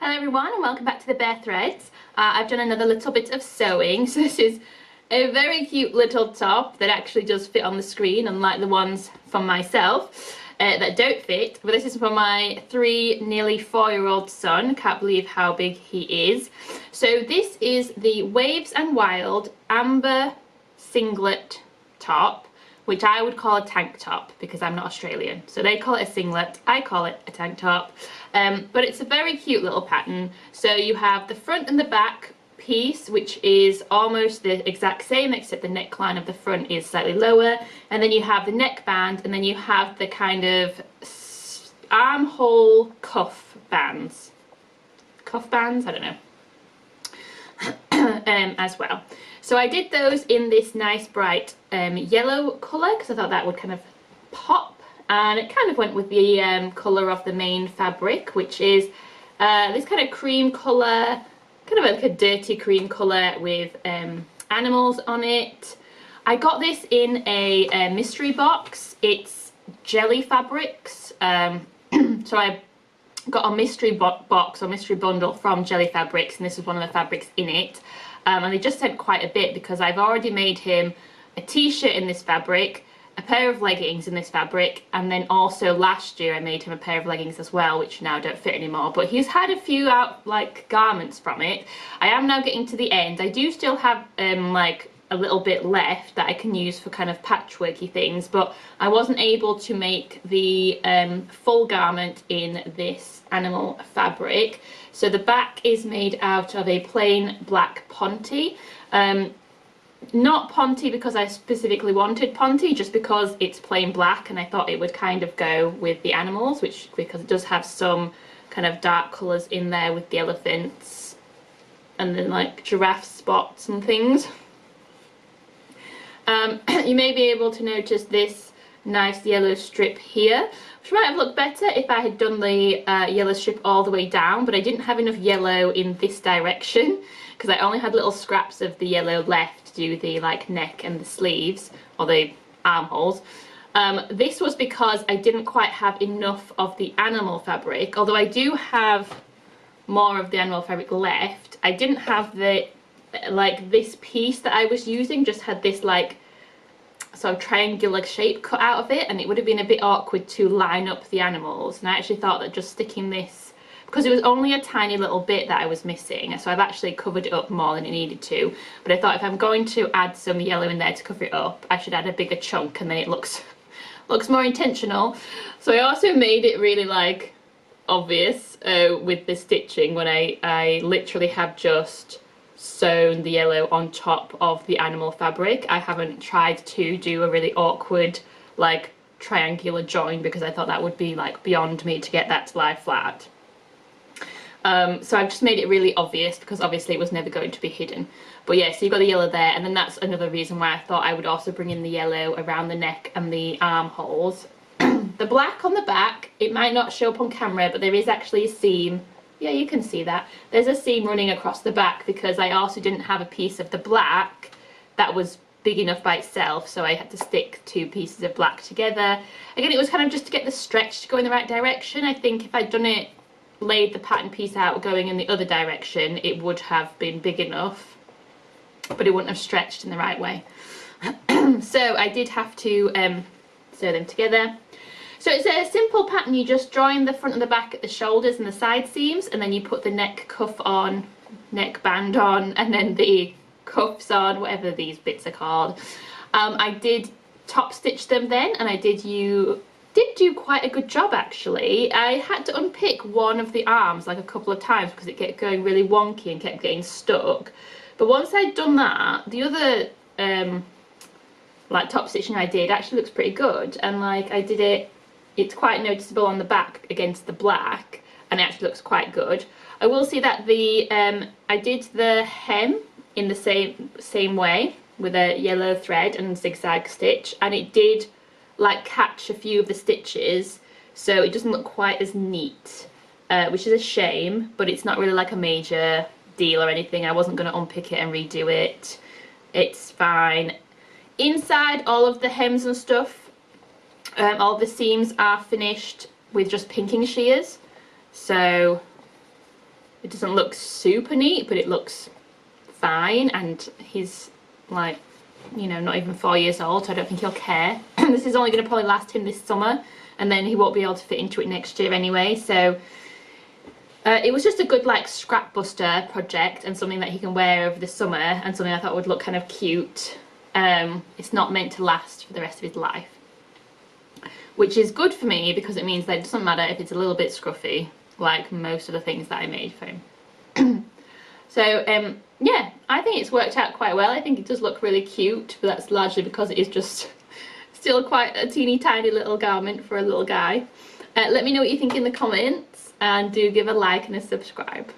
Hello everyone and welcome back to the Bare Threads. I've done another little bit of sewing. So this is a very cute little top that actually does fit on the screen, unlike the ones from myself that don't fit. But this is for my nearly 4-year-old son. Can't believe how big he is. So this is the Waves and Wild Amber Singlet top, which I would call a tank top because I'm not Australian. So they call it a singlet, I call it a tank top. But it's a very cute little pattern. So you have the front and the back piece, which is almost the exact same, except the neckline of the front is slightly lower. And then you have the neckband, and then you have the kind of armhole cuff bands. Cuff bands? I don't know. As well. So I did those in this nice bright yellow colour because I thought that would kind of pop, and it kind of went with the colour of the main fabric, which is this kind of cream colour, kind of like a dirty cream colour with animals on it. I got this in a mystery box. It's jelly fabrics, so I got a mystery box or mystery bundle from Jelly Fabrics, and this is one of the fabrics in it. And they just sent quite a bit because I've already made him a t-shirt in this fabric, a pair of leggings in this fabric, and then also last year I made him a pair of leggings as well, which now don't fit anymore. But he's had a few garments from it. I am now getting to the end. I do still have like a little bit left that I can use for kind of patchworky things, but I wasn't able to make the full garment in this animal fabric. So the back is made out of a plain black ponte. Not ponte because I specifically wanted ponte, just because it's plain black and I thought it would kind of go with the animals, because it does have some kind of dark colours in there with the elephants and then like giraffe spots and things. You may be able to notice this nice yellow strip here, which might have looked better if I had done the yellow strip all the way down, but I didn't have enough yellow in this direction because I only had little scraps of the yellow left to do the like neck and the sleeves, or the armholes. This was because I didn't quite have enough of the animal fabric, although I do have more of the animal fabric left. I didn't have the this piece that I was using just had this like sort of triangular shape cut out of it, and it would have been a bit awkward to line up the animals, and I actually thought that just sticking this, because it was only a tiny little bit that I was missing, so I've actually covered it up more than it needed to. But I thought if I'm going to add some yellow in there to cover it up, I should add a bigger chunk, and then it looks more intentional. So I also made it really like obvious with the stitching when I literally have just sewn the yellow on top of the animal fabric. I haven't tried to do a really awkward like triangular join because I thought that would be like beyond me to get that to lie flat. So I've just made it really obvious because obviously it was never going to be hidden. But yeah, so you've got the yellow there, and then that's another reason why I thought I would also bring in the yellow around the neck and the armholes. The black on the back, it might not show up on camera, but there is actually a seam. Yeah, you can see that. There's a seam running across the back because I also didn't have a piece of the black that was big enough by itself, so I had to stick 2 pieces of black together. Again, it was kind of just to get the stretch to go in the right direction. I think if I'd done it, laid the pattern piece out going in the other direction, it would have been big enough, but it wouldn't have stretched in the right way. So I did have to sew them together. So it's a simple pattern. You just join the front and the back at the shoulders and the side seams, and then you put the neck cuff on, neck band on, and then the cuffs on, whatever these bits are called. I did top stitch them then, and I did do quite a good job actually. I had to unpick one of the arms like a couple of times because it kept going really wonky and kept getting stuck. But once I'd done that, the other like top stitching I did actually looks pretty good, and like I did it. It's quite noticeable on the back against the black, and it actually looks quite good. I will say that the I did the hem in the same way with a yellow thread and zigzag stitch, and it did like catch a few of the stitches, so it doesn't look quite as neat, which is a shame, but it's not really like a major deal or anything. I wasn't going to unpick it and redo it. It's fine. Inside all of the hems and stuff, all the seams are finished with just pinking shears, so It doesn't look super neat, but it looks fine, and he's like, you know, not even 4 years old, so I don't think he'll care. This is only going to probably last him this summer, and then he won't be able to fit into it next year anyway, so it was just a good like scrap buster project, and something that he can wear over the summer, and something I thought would look kind of cute. It's not meant to last for the rest of his life, which is good for me because it means that it doesn't matter if it's a little bit scruffy, like most of the things that I made for him. So yeah, I think it's worked out quite well. I think it does look really cute, but that's largely because it is just still quite a teeny tiny little garment for a little guy. Let me know what you think in the comments, and do give a like and a subscribe.